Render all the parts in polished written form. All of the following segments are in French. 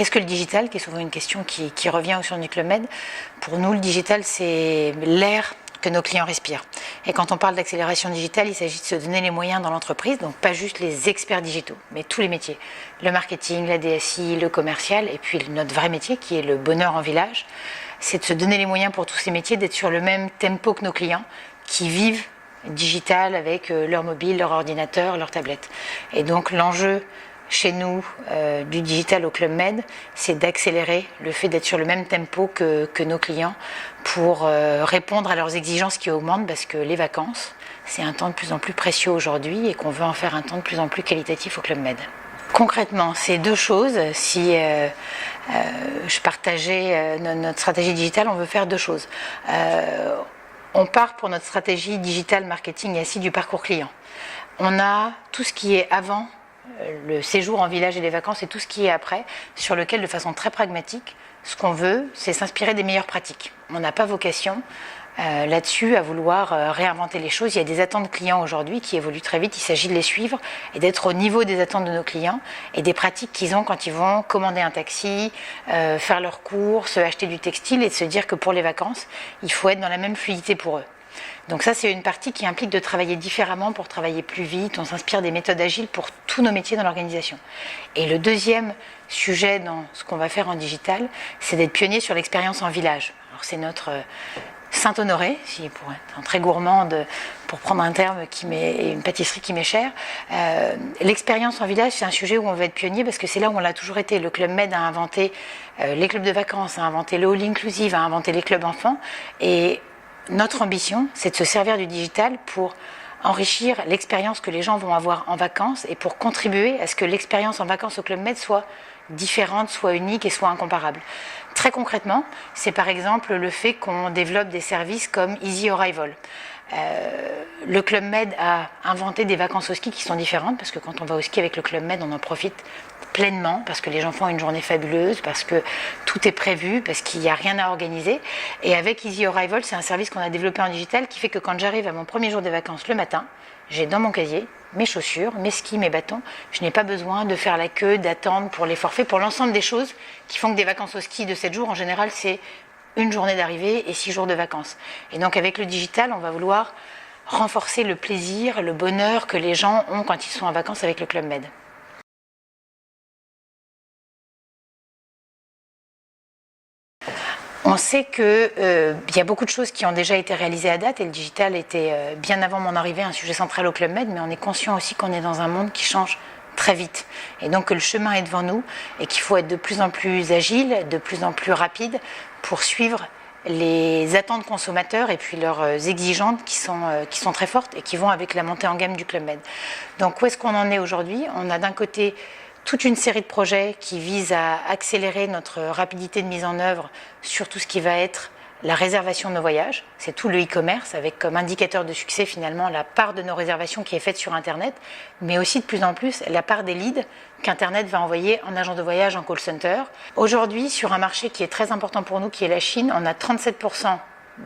qu'est-ce que le digital, qui est souvent une question qui revient au sein du Club Med. Pour nous, le digital, c'est l'air que nos clients respirent. Et quand on parle d'accélération digitale, il s'agit de se donner les moyens dans l'entreprise, donc pas juste les experts digitaux, mais tous les métiers. Le marketing, la DSI, le commercial, et puis notre vrai métier qui est le bonheur en village, c'est de se donner les moyens pour tous ces métiers d'être sur le même tempo que nos clients qui vivent digital avec leur mobile, leur ordinateur, leur tablette. Et donc l'enjeu chez nous du digital au Club Med, c'est d'accélérer le fait d'être sur le même tempo que nos clients pour répondre à leurs exigences qui augmentent parce que les vacances, c'est un temps de plus en plus précieux aujourd'hui et qu'on veut en faire un temps de plus en plus qualitatif au Club Med. Concrètement, c'est deux choses. Si je partageais notre stratégie digitale, on veut faire deux choses. On part pour notre stratégie digitale marketing et du parcours client. On a tout ce qui est avant le séjour en village et les vacances et tout ce qui est après, sur lequel, de façon très pragmatique, ce qu'on veut, c'est s'inspirer des meilleures pratiques. On n'a pas vocation là-dessus à vouloir réinventer les choses. Il y a des attentes clients aujourd'hui qui évoluent très vite. Il s'agit de les suivre et d'être au niveau des attentes de nos clients et des pratiques qu'ils ont quand ils vont commander un taxi, faire leurs courses, acheter du textile et de se dire que pour les vacances, il faut être dans la même fluidité pour eux. Donc ça, c'est une partie qui implique de travailler différemment pour travailler plus vite. On s'inspire des méthodes agiles pour tous nos métiers dans l'organisation. Et le deuxième sujet dans ce qu'on va faire en digital, c'est d'être pionnier sur l'expérience en village. Alors c'est notre Saint-Honoré, si pour être un très gourmande, pour prendre un terme et une pâtisserie qui m'est chère. L'expérience en village, c'est un sujet où on va être pionnier parce que c'est là où on l'a toujours été. Le Club Med a inventé les clubs de vacances, a inventé le all inclusive, a inventé les clubs enfants. Et notre ambition, c'est de se servir du digital pour enrichir l'expérience que les gens vont avoir en vacances et pour contribuer à ce que l'expérience en vacances au Club Med soit différente, soit unique et soit incomparable. Très concrètement, c'est par exemple le fait qu'on développe des services comme Easy Arrival. Le Club Med a inventé des vacances au ski qui sont différentes parce que quand on va au ski avec le Club Med, on en profite pleinement parce que les gens font une journée fabuleuse, parce que tout est prévu, parce qu'il n'y a rien à organiser. Et avec Easy Arrival, c'est un service qu'on a développé en digital qui fait que quand j'arrive à mon premier jour de vacances le matin, j'ai dans mon casier mes chaussures, mes skis, mes bâtons. Je n'ai pas besoin de faire la queue, d'attendre pour les forfaits, pour l'ensemble des choses qui font que des vacances au ski de 7 jours, en général, c'est une journée d'arrivée et 6 jours de vacances. Et donc avec le digital, on va vouloir renforcer le plaisir, le bonheur que les gens ont quand ils sont en vacances avec le Club Med. On sait qu'il y a beaucoup de choses qui ont déjà été réalisées à date et le digital était bien avant mon arrivée un sujet central au Club Med, mais on est conscient aussi qu'on est dans un monde qui change très vite et donc que le chemin est devant nous et qu'il faut être de plus en plus agile, de plus en plus rapide pour suivre les attentes consommateurs et puis leurs exigences qui sont très fortes et qui vont avec la montée en gamme du Club Med. Donc où est-ce qu'on en est aujourd'hui ? On a d'un côté toute une série de projets qui visent à accélérer notre rapidité de mise en œuvre sur tout ce qui va être la réservation de nos voyages. C'est tout le e-commerce avec comme indicateur de succès finalement la part de nos réservations qui est faite sur Internet, mais aussi de plus en plus la part des leads qu'Internet va envoyer en agence de voyage, en call center. Aujourd'hui, sur un marché qui est très important pour nous, qui est la Chine, on a 37%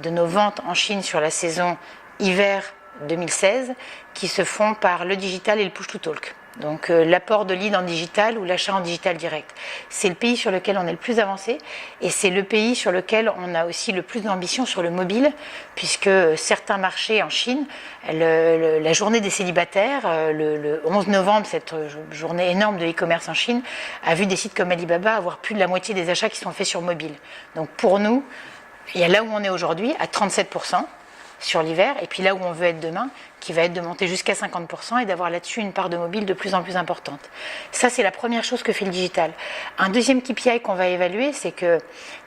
de nos ventes en Chine sur la saison hiver 2016 qui se font par le digital et le push-to-talk. Donc l'apport de lead en digital ou l'achat en digital direct. C'est le pays sur lequel on est le plus avancé et c'est le pays sur lequel on a aussi le plus d'ambition sur le mobile puisque certains marchés en Chine, la journée des célibataires, le 11 novembre, cette journée énorme de e-commerce en Chine, a vu des sites comme Alibaba avoir plus de la moitié des achats qui sont faits sur mobile. Donc pour nous, il y a là où on est aujourd'hui à 37% sur l'hiver et puis là où on veut être demain qui va être de monter jusqu'à 50% et d'avoir là-dessus une part de mobile de plus en plus importante. Ça, c'est la première chose que fait le digital. Un deuxième KPI qu'on va évaluer, c'est que,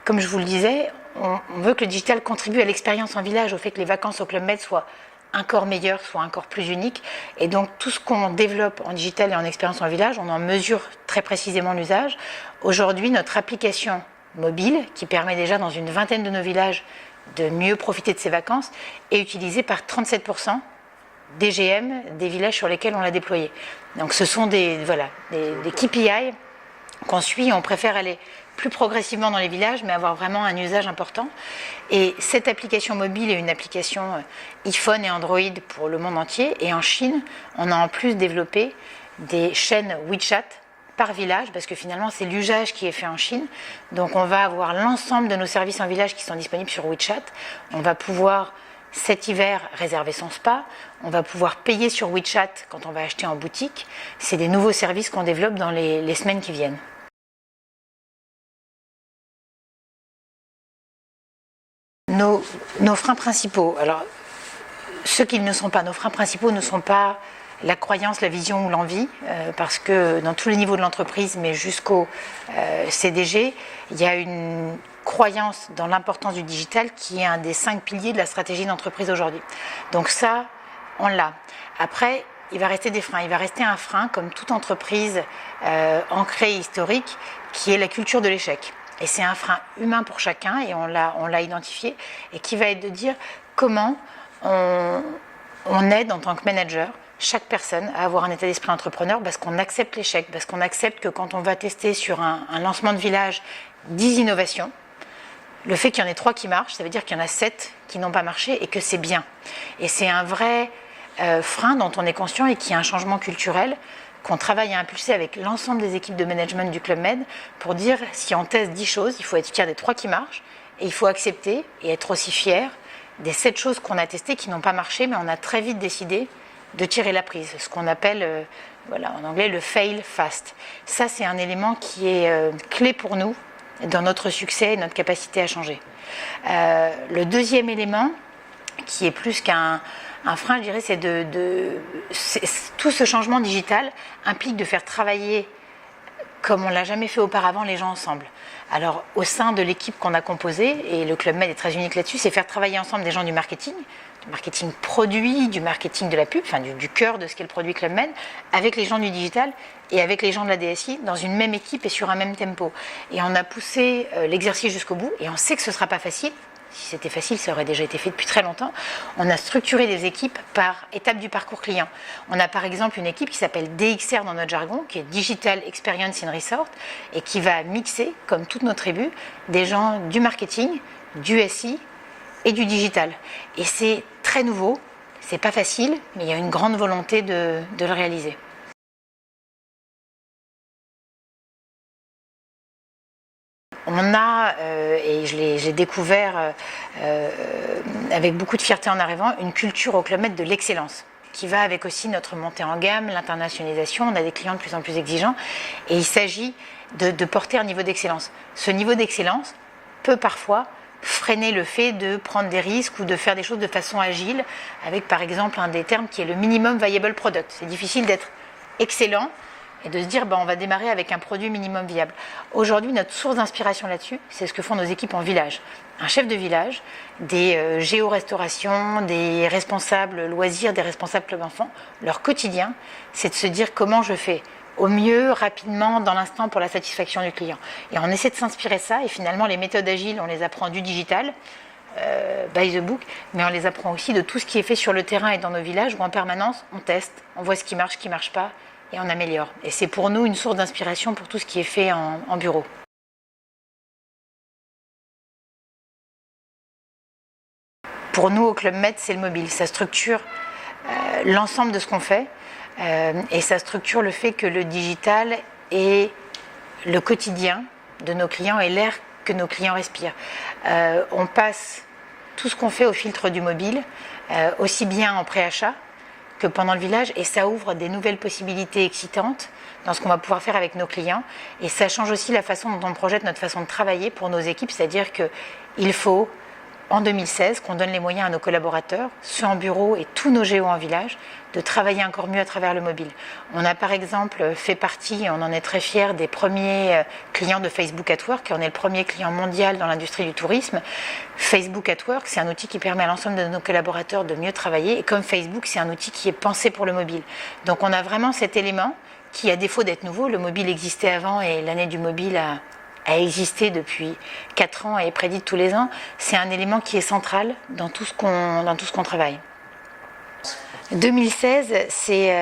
comme je vous le disais, on veut que le digital contribue à l'expérience en village, au fait que les vacances au Club Med soient encore meilleures, soient encore plus uniques. Et donc, tout ce qu'on développe en digital et en expérience en village, on en mesure très précisément l'usage. Aujourd'hui, notre application mobile, qui permet déjà dans une vingtaine de nos villages de mieux profiter de ses vacances, est utilisée par 37% des GM des villages sur lesquels on l'a déployé. Donc ce sont des KPI qu'on suit et on préfère aller plus progressivement dans les villages mais avoir vraiment un usage important. Et cette application mobile est une application iPhone et Android pour le monde entier et en Chine, on a en plus développé des chaînes WeChat par village, parce que finalement c'est l'usage qui est fait en Chine. Donc on va avoir l'ensemble de nos services en village qui sont disponibles sur WeChat. On va pouvoir cet hiver réserver son spa, on va pouvoir payer sur WeChat quand on va acheter en boutique. C'est des nouveaux services qu'on développe dans les semaines qui viennent. Nos freins principaux, alors ceux qui ne sont pas, nos freins principaux ne sont pas la croyance, la vision ou l'envie, parce que dans tous les niveaux de l'entreprise, mais jusqu'au CDG, il y a une croyance dans l'importance du digital qui est un des 5 piliers de la stratégie d'entreprise aujourd'hui. Donc ça, on l'a. Après, il va rester des freins. Il va rester un frein, comme toute entreprise ancrée et historique, qui est la culture de l'échec. Et c'est un frein humain pour chacun, et on l'a identifié, et qui va être de dire comment on aide en tant que manager chaque personne à avoir un état d'esprit entrepreneur, parce qu'on accepte l'échec, parce qu'on accepte que quand on va tester sur un lancement de village 10 innovations, le fait qu'il y en ait 3 qui marchent, ça veut dire qu'il y en a 7 qui n'ont pas marché et que c'est bien. Et c'est un vrai frein dont on est conscient et qui est un changement culturel qu'on travaille à impulser avec l'ensemble des équipes de management du Club Med pour dire si on teste 10 choses, il faut être fier des 3 qui marchent et il faut accepter et être aussi fier des 7 choses qu'on a testées qui n'ont pas marché, mais on a très vite décidé de tirer la prise, ce qu'on appelle en anglais le fail fast. Ça, c'est un élément qui est clé pour nous dans notre succès et notre capacité à changer. Le deuxième élément, qui est plus qu'un frein, je dirais, c'est tout ce changement digital implique de faire travailler, comme on ne l'a jamais fait auparavant, les gens ensemble. Alors, au sein de l'équipe qu'on a composée, et le Club Med est très unique là-dessus, c'est faire travailler ensemble des gens du marketing produit, du marketing de la pub, enfin du cœur de ce qu'est le produit Club Med, avec les gens du digital et avec les gens de la DSI, dans une même équipe et sur un même tempo. Et on a poussé l'exercice jusqu'au bout, et on sait que ce ne sera pas facile. Si c'était facile, ça aurait déjà été fait depuis très longtemps. On a structuré des équipes par étape du parcours client. On a par exemple une équipe qui s'appelle DXR dans notre jargon, qui est Digital Experience in Resort, et qui va mixer, comme toutes nos tribus, des gens du marketing, du SI et du digital. Et c'est très nouveau, c'est pas facile, mais il y a une grande volonté de le réaliser. On a, et j'ai découvert avec beaucoup de fierté en arrivant, une culture au Club Med de l'excellence, qui va avec aussi notre montée en gamme, l'internationalisation. On a des clients de plus en plus exigeants, et il s'agit de porter un niveau d'excellence. Ce niveau d'excellence peut parfois freiner le fait de prendre des risques ou de faire des choses de façon agile, avec par exemple un des termes qui est le minimum viable product. C'est difficile d'être excellent et de se dire on va démarrer avec un produit minimum viable. Aujourd'hui, notre source d'inspiration là-dessus, c'est ce que font nos équipes en village. Un chef de village, des géo-restaurations, des responsables loisirs, des responsables club enfants, leur quotidien, c'est de se dire comment je fais au mieux, rapidement, dans l'instant, pour la satisfaction du client. Et on essaie de s'inspirer de ça, et finalement, les méthodes agiles, on les apprend du digital, by the book, mais on les apprend aussi de tout ce qui est fait sur le terrain et dans nos villages, où en permanence, on teste, on voit ce qui marche pas, et on améliore. Et c'est pour nous une source d'inspiration pour tout ce qui est fait en bureau. Pour nous, au Club Med, c'est le mobile. Ça structure l'ensemble de ce qu'on fait, et ça structure le fait que le digital est le quotidien de nos clients et l'air que nos clients respirent. On passe tout ce qu'on fait au filtre du mobile, aussi bien en préachat que pendant le village, et ça ouvre des nouvelles possibilités excitantes dans ce qu'on va pouvoir faire avec nos clients, et ça change aussi la façon dont on projette notre façon de travailler pour nos équipes, c'est-à-dire qu'il faut, en 2016, qu'on donne les moyens à nos collaborateurs, ceux en bureau et tous nos géos en village, de travailler encore mieux à travers le mobile. On a par exemple fait partie, et on en est très fiers, des premiers clients de Facebook at Work, et on est le premier client mondial dans l'industrie du tourisme. Facebook at Work, c'est un outil qui permet à l'ensemble de nos collaborateurs de mieux travailler, et comme Facebook, c'est un outil qui est pensé pour le mobile. Donc on a vraiment cet élément qui, à défaut d'être nouveau, le mobile existait avant, et l'année du mobile a existé depuis 4 ans et est prédite tous les ans, c'est un élément qui est central dans tout ce qu'on travaille. 2016, c'est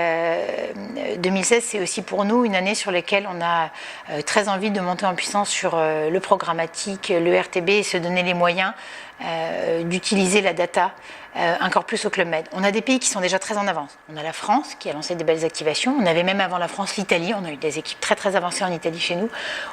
aussi pour nous une année sur laquelle on a très envie de monter en puissance sur le programmatique, le RTB et se donner les moyens d'utiliser la data encore plus au Club Med. On a des pays qui sont déjà très en avance. On a la France qui a lancé des belles activations. On avait même avant la France l'Italie. On a eu des équipes très très avancées en Italie chez nous.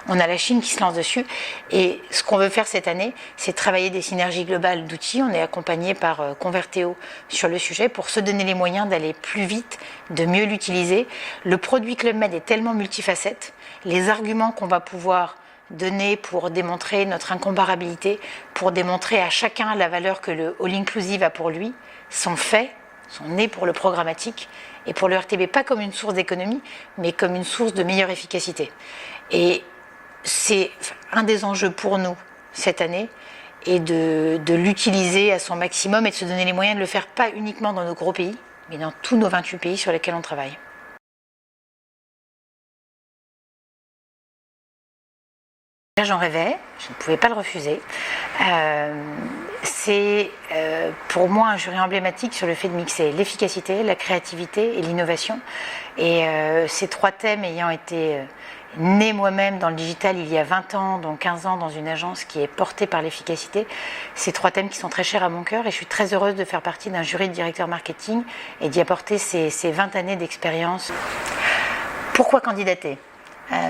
On a la Chine qui se lance dessus. Et ce qu'on veut faire cette année, c'est travailler des synergies globales d'outils. On est accompagné par Converteo sur le sujet pour se donner les moyens d'aller plus vite, de mieux l'utiliser. Le produit Club Med est tellement multifacette. Les arguments qu'on va pouvoir donner pour démontrer notre incomparabilité, pour démontrer à chacun la valeur que le all-inclusive a pour lui, sont faits, sont nés pour le programmatique et pour le RTB, pas comme une source d'économie, mais comme une source de meilleure efficacité. Et c'est un des enjeux pour nous cette année, et de l'utiliser à son maximum et de se donner les moyens de le faire pas uniquement dans nos gros pays, mais dans tous nos 28 pays sur lesquels on travaille. Là, j'en rêvais, je ne pouvais pas le refuser. C'est pour moi un jury emblématique sur le fait de mixer l'efficacité, la créativité et l'innovation. Et ces trois thèmes ayant été nés moi-même dans le digital il y a 20 ans, donc 15 ans dans une agence qui est portée par l'efficacité, ces trois thèmes qui sont très chers à mon cœur et je suis très heureuse de faire partie d'un jury de directeurs marketing et d'y apporter ces 20 années d'expérience. Pourquoi candidater ?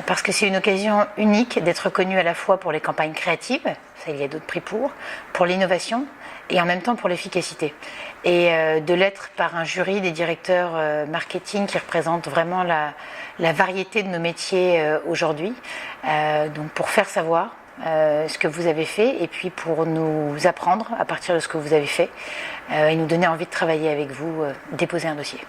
Parce que c'est une occasion unique d'être connu à la fois pour les campagnes créatives, ça il y a d'autres prix pour l'innovation et en même temps pour l'efficacité. Et de l'être par un jury des directeurs marketing qui représentent vraiment la variété de nos métiers aujourd'hui. Donc pour faire savoir ce que vous avez fait et puis pour nous apprendre à partir de ce que vous avez fait et nous donner envie de travailler avec vous, déposer un dossier.